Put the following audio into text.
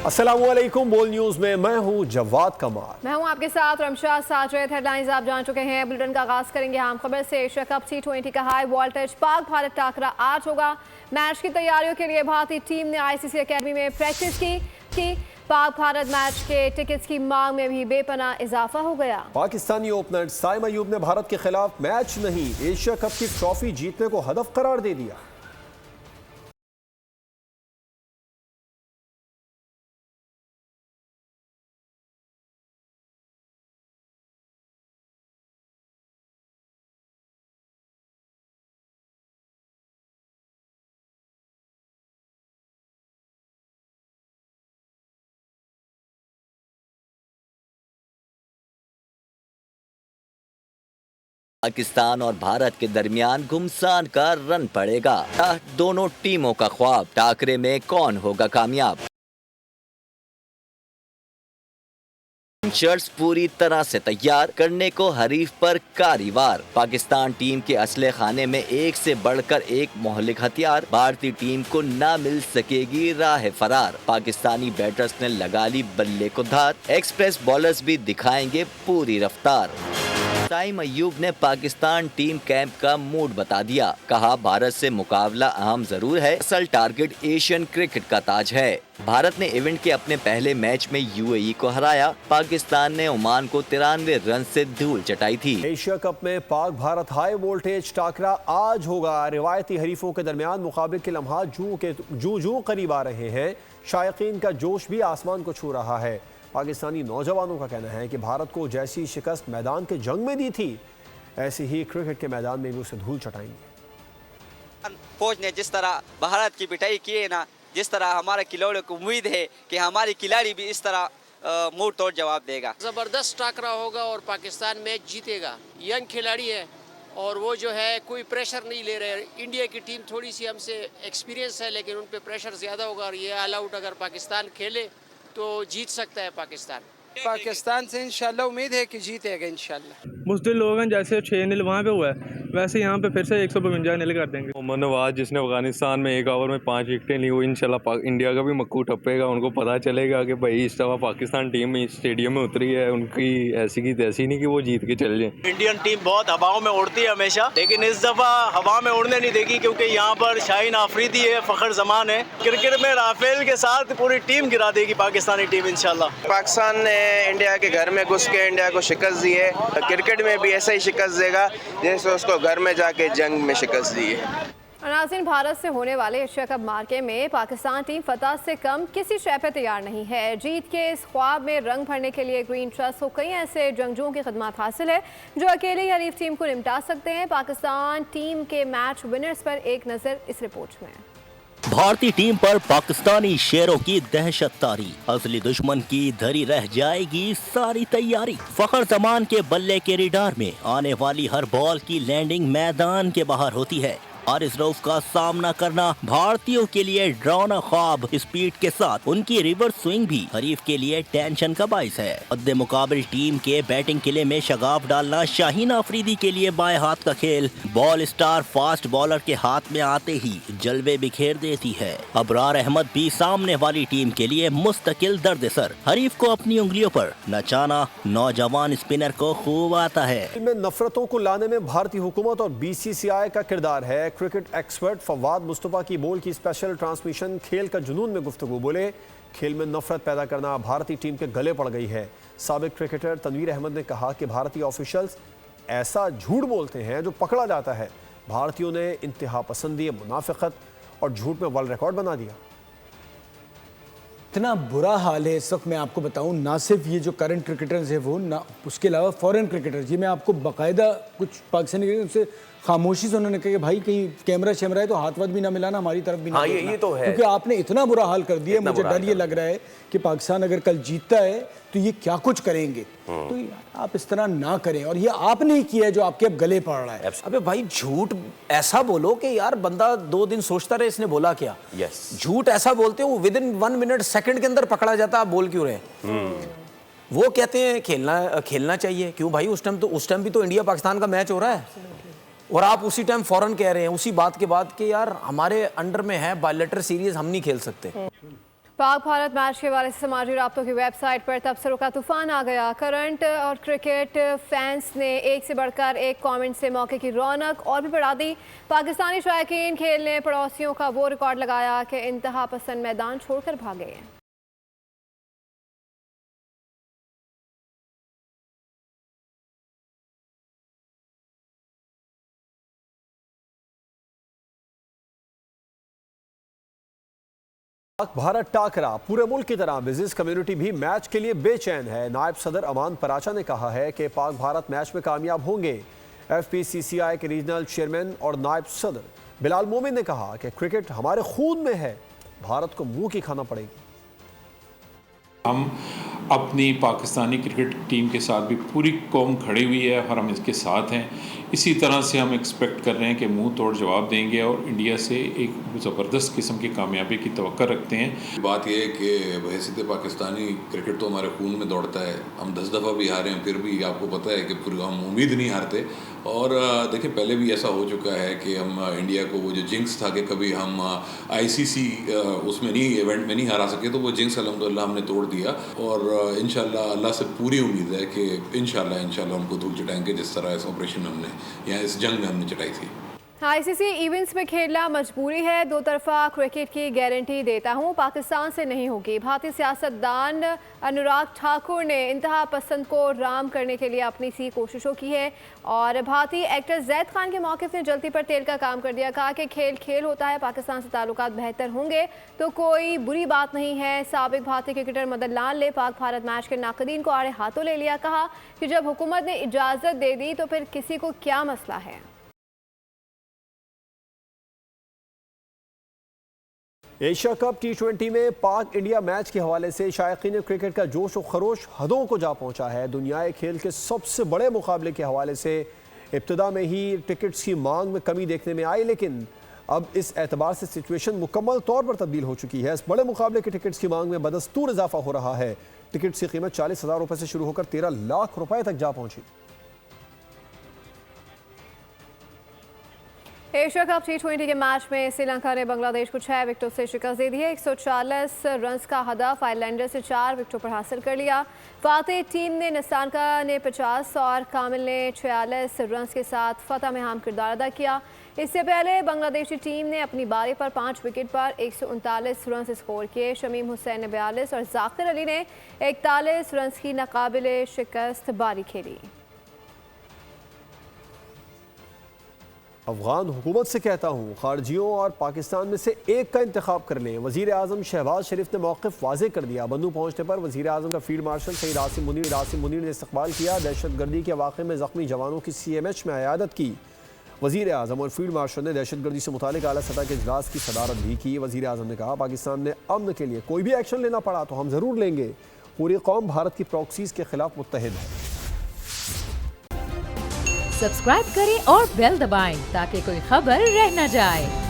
अस्सलामुअलैकुम। बोल न्यूज में मैं हूं जवाद कमाल। मैं हूं आपके साथ रमशा साजिद। हेडलाइंस आप जान चुके हैं। बुलेटिन का आगाज करेंगे अहम खबर से। एशिया कप T20 का हाई वोल्टेज पाक भारत टाकरा आज होगा। मैच की तैयारियों के लिए भारतीय टीम ने ICC अकेडमी में प्रैक्टिस की। पाक भारत मैच के टिकट्स की मांग में भी बेपनाह इजाफा हो गया। पाकिस्तानी ओपनर साइम अयूब ने भारत के खिलाफ मैच नहीं, एशिया कप की ट्रॉफी जीतने को हदफ करार दे दिया। पाकिस्तान और भारत के दरमियान घुमसान का रन पड़ेगा। दोनों टीमों का ख्वाब, टाकरे में कौन होगा कामयाब। शर्ट्स पूरी तरह से तैयार करने को हरीफ पर कारीवार। पाकिस्तान टीम के असले खाने में एक से बढ़कर एक मोहलिक हथियार। भारतीय टीम को ना मिल सकेगी राह फरार। पाकिस्तानी बैटर्स ने लगा ली बल्ले को धार। एक्सप्रेस बॉलर्स भी दिखाएंगे पूरी रफ्तार। साइम अयूब ने पाकिस्तान टीम कैंप का मूड बता दिया। कहा भारत से मुकाबला अहम जरूर है, असल टारगेट एशियन क्रिकेट का ताज है। भारत ने इवेंट के अपने पहले मैच में UAE को हराया। पाकिस्तान ने ओमान को 93 रन से धूल चटाई थी। एशिया कप में पाक भारत हाई वोल्टेज टाकरा आज होगा। रिवायती हरीफों के दरमियान मुकाबले के लम्हात जू करीब आ रहे हैं। शायकीन का जोश भी आसमान को छू रहा है। पाकिस्तानी नौजवानों का कहना है कि भारत को जैसी शिकस्त मैदान के जंग में दी थी, ऐसी ही क्रिकेट के मैदान में भी उसे धूल चटाएंगे। फौज ने जिस तरह भारत की पिटाई की है ना, जिस तरह हमारे खिलाड़ियों को उम्मीद है कि हमारे खिलाड़ी भी इस तरह मुंह तोड़ जवाब देगा। जबरदस्त टाकरा होगा और पाकिस्तान मैच जीतेगा। यंग खिलाड़ी है और वो जो है कोई प्रेशर नहीं ले रहे। इंडिया की टीम थोड़ी सी हमसे एक्सपीरियंस है, लेकिन उन पे प्रेशर ज़्यादा होगा और ये ऑल आउट अगर पाकिस्तान खेले तो जीत सकता है पाकिस्तान से इंशाल्लाह उम्मीद है कि जीतेगा इंशाल्लाह। मुस्लिम लोग हैं, जैसे 6-0 वहाँ पे हुआ है वैसे यहाँ पे फिर से 152 कर देंगे। मोहम्मद नवाज जिसने अफगानिस्तान में 1 ओवर में 5 विकेटें ली, वो इंशाल्लाह इंडिया का भी मक्कू टप्पेगा। उनको पता चलेगा कि भाई इस दफ़ा पाकिस्तान टीम इस स्टेडियम में उतरी है, उनकी ऐसी की तैसी नहीं कि वो जीत के चले जाएं। इंडियन टीम बहुत हवाओं में उड़ती है हमेशा, लेकिन इस दफ़ा हवा में उड़ने नहीं देगी क्योंकि यहाँ पर शाहीन आफरीदी है, फ़खर जमान है। क्रिकेट में राफेल के साथ पूरी टीम गिरा देगी पाकिस्तानी टीम इंशाल्लाह। पाकिस्तान ने इंडिया के घर में घुस के इंडिया को शिकस्त दी है, क्रिकेट में भी ऐसा ही शिकस्त देगा जैसे उसको घर में जाके जंग में शिकस्त दी है। नाज़रीन, भारत से होने वाले एशिया कप मार्के में पाकिस्तान टीम फतह से कम किसी शय पे तैयार नहीं है। जीत के इस ख्वाब में रंग भरने के लिए ग्रीन ट्रस्ट को कई ऐसे जंगजुओं की खिदमत हासिल है जो अकेले ही हरीफ टीम को निपटा सकते हैं। पाकिस्तान टीम के मैच विनर्स पर एक नज़र इस रिपोर्ट में। भारतीय टीम पर पाकिस्तानी शेरों की दहशत तारी। असली दुश्मन की धरी रह जाएगी सारी तैयारी। फखर जमान के बल्ले के रिडार में आने वाली हर बॉल की लैंडिंग मैदान के बाहर होती है। हारिस रऊफ का सामना करना भारतीयों के लिए डरावना ख्वाब। स्पीड के साथ उनकी रिवर्स स्विंग भी हरीफ के लिए टेंशन का बाइस है। मद्दे मुकाबिल टीम के बैटिंग किले में शगाफ डालना शाहीन आफरीदी के लिए बाएं हाथ का खेल। बॉल स्टार फास्ट बॉलर के हाथ में आते ही जलवे बिखेर देती है। अबरार अहमद भी सामने वाली टीम के लिए मुस्तकिल दर्द सर। हरीफ को अपनी उंगलियों पर नचाना नौजवान स्पिनर को खूब आता है। नफरतों को लाने में भारतीय हुकूमत और BCCI का किरदार है। क्रिकेट एक्सपर्ट फवाद मुस्तफा की बोल की स्पेशल ट्रांसमिशन खेल का जुनून में गुफ्तगू। बोले, खेल में नफरत पैदा करना भारतीय टीम के गले पड़ गई है। साबिक क्रिकेटर तनवीर अहमद ने कहा कि भारतीय ऑफिशियल्स ऐसा झूठ बोलते हैं जो पकड़ा जाता है। भारतीयों ने इंतहा पसंदी, मुनाफिकत और झूठ में वर्ल्ड रिकॉर्ड बना दिया। इतना बुरा हाल है इस वक्त, मैं आपको बताऊं, ना सिर्फ ये जो करंट क्रिकेटर्स हैं वो, ना उसके अलावा फॉरेन क्रिकेटर्स। ये मैं आपको बाकायदा कुछ पाकिस्तानी क्रिकेटर से खामोशी से उन्होंने कहा कि भाई कहीं कैमरा शैमरा है तो हाथ वाथ भी ना मिलाना, हमारी तरफ भी ना। हाँ, ये तो है, क्योंकि आपने इतना बुरा हाल कर दिया। मुझे डर ये लग रहा है कि पाकिस्तान अगर कल जीतता है तो ये क्या कुछ करेंगे। तो आप इस तरह ना करें, और ये आपने ही किया है जो आपके अब गले पड़ रहा है। अबे भाई झूठ ऐसा बोलो कि यार बंदा 2 दिन सोचता रहे इसने बोला क्या। झूठ ऐसा बोलते हो विद इन 1 मिनट सेकंड के अंदर पकड़ा जाता, आप बोल क्यों रहे। वो कहते हैं खेलना चाहिए। क्यों भाई, उस टाइम भी तो इंडिया पाकिस्तान का मैच हो रहा है और आप उसी टाइम फौरन कह रहे हैं उसी बात के बाद कि यार हमारे अंडर में है बायलैटरल सीरीज, हम नहीं खेल सकते। पाक भारत मैच के हवाले से समाजी राब्तों की वेबसाइट पर तबसरों का तूफान आ गया। करंट और क्रिकेट फैंस ने एक से बढ़कर एक कमेंट से मौके की रौनक और भी बढ़ा दी। पाकिस्तानी शायकीन खेल ने पड़ोसियों का वो रिकॉर्ड लगाया कि इंतहा पसंद मैदान छोड़कर भागे। पाक भारत टाकरा पूरे मुल्क की तरह बिजनेस कम्युनिटी भी मैच के लिए बेचैन है। नायब सदर अमान पराचा ने कहा है कि पाक भारत मैच में कामयाब होंगे। FPCCI के रीजनल चेयरमैन और नायब सदर बिलाल मोमिन ने कहा कि क्रिकेट हमारे खून में है, भारत को मुंह की खाना पड़ेगी। हम अपनी पाकिस्तानी क्रिकेट टीम के साथ भी पूरी कौम खड़ी हुई है और हम इसके साथ हैं। इसी तरह से हम एक्सपेक्ट कर रहे हैं कि मुंह तोड़ जवाब देंगे और इंडिया से एक ज़बरदस्त किस्म की कामयाबी की तवक्को रखते हैं। बात यह है कि बहैसियत पाकिस्तानी क्रिकेट तो हमारे खून में दौड़ता है। हम 10 दफ़ा भी हारे हैं, फिर भी आपको पता है कि पूरी हम उम्मीद नहीं हारते। और देखिए पहले भी ऐसा हो चुका है कि हम इंडिया को वो जो जिंक्स था कि कभी हम ICC उसमें नहीं, इवेंट में नहीं हरा सके, तो वो जिंक्स अल्हम्दुलिल्लाह हमने तोड़ दिया। और इंशाल्लाह अल्लाह से पूरी उम्मीद है कि इंशाल्लाह उनको धूल चटाएंगे जिस तरह इस ऑपरेशन हमने या इस जंग में हमने चटाई थी। ICC इवेंट्स में खेलना मजबूरी है, दो तरफा क्रिकेट की गारंटी देता हूँ, पाकिस्तान से नहीं होगी। भारतीय सियासतदान अनुराग ठाकुर ने इंतहा पसंद को राम करने के लिए अपनी सी कोशिशों की है। और भारतीय एक्टर जैद खान के मौक़िफ़ ने जल्दी पर तेल का काम कर दिया। कहा कि खेल खेल होता है, पाकिस्तान से ताल्लुकात बेहतर होंगे तो कोई बुरी बात नहीं है। साबिक भारतीय क्रिकेटर मदन लाल ने पाक भारत मैच के नाक़दीन को आड़े हाथों ले लिया। कहा कि जब हुकूमत ने इजाज़त दे दी तो फिर किसी को क्या मसला है। एशिया कप T20 में पाक इंडिया मैच के हवाले से शायकीन क्रिकेट का जोश और खरोश हदों को जा पहुंचा है। दुनियाई खेल के सबसे बड़े मुकाबले के हवाले से इब्तिदा में ही टिकट्स की मांग में कमी देखने में आई, लेकिन अब इस एतबार से सिचुएशन मुकम्मल तौर पर तब्दील हो चुकी है। इस बड़े मुकाबले के टिकट्स की मांग में बदस्तूर इजाफा हो रहा है। टिकट्स की कीमत 40,000 रुपये से शुरू होकर 13 लाख रुपए तक जा पहुंची। एशिया कप T20 के मैच में श्रीलंका ने बांग्लादेश को 6 विकेटों से शिकस्त दे दी है। 140 रन का हदफ आइलैंडर से 4 विकेटों पर हासिल कर लिया। फातेह टीम ने नस्तानका ने 50 और कामिल ने 46 रन के साथ फतह में अहम किरदार अदा किया। इससे पहले बांग्लादेशी टीम ने अपनी बारी पर 5 विकेट पर 139 रन स्कोर किए। शमीम हुसैन ने 42 और जाकिर अली ने 41 रन की नाकाबिले शिकस्त बारी खेली। अफगान हुकूमत से कहता हूँ, खारजियों और पाकिस्तान में से एक का इंतखाब कर लें। वज़ीर आज़म शहबाज शरीफ ने मौक़िफ़ वाज़े कर दिया। बन्नू पहुँचने पर वज़ीर आज़म का फील्ड मार्शल सईद आसिम मुनीर ने इस्तक़बाल किया। दहशतगर्दी के वाक़े में ज़ख्मी जवानों की CMH में अयादत की। वज़ीर आज़म और फील्ड मार्शल ने दहशतगर्दी से मुतालिक आला सतह के इजलास की सदारत भी की। वज़ीर आज़म ने कहा, पाकिस्तान ने अमन के लिए कोई भी एक्शन लेना पड़ा तो हम ज़रूर लेंगे। पूरी कौम भारत की प्रॉक्सीज़ के खिलाफ मुत्तहिद है। सब्सक्राइब करें और बेल दबाएं ताकि कोई खबर रह न जाए।